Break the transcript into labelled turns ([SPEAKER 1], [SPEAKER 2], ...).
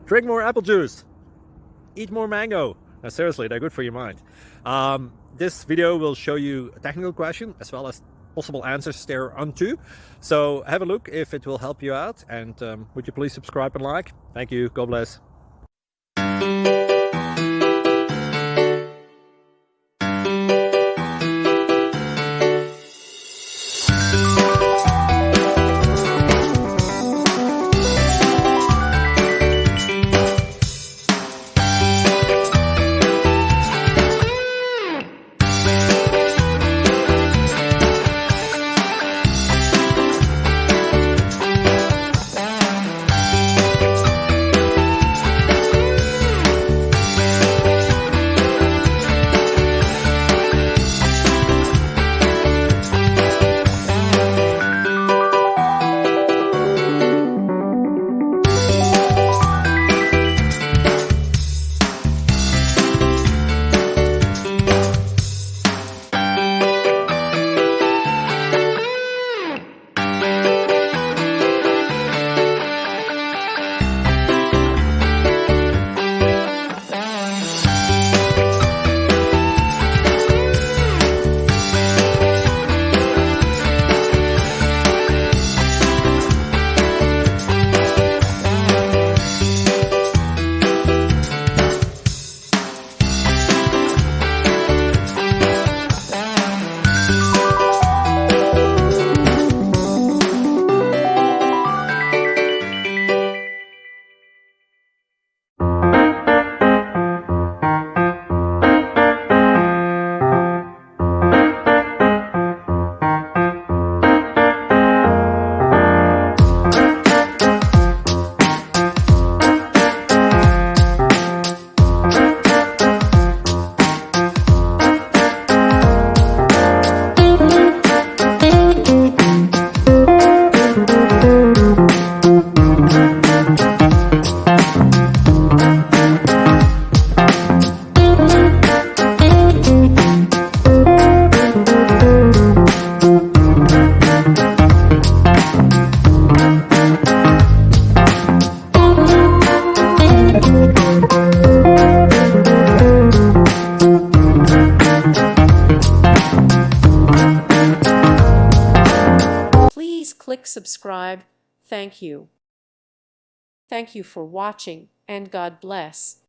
[SPEAKER 1] Drink more apple juice. Eat more mango. No, seriously, they're good for your mind. This video will show you a technical question as well as possible answers thereunto. So have a look if it will help you out, and would you please subscribe and like? Thank you. God bless.
[SPEAKER 2] Please click subscribe. Thank you. Thank you for watching, and God bless.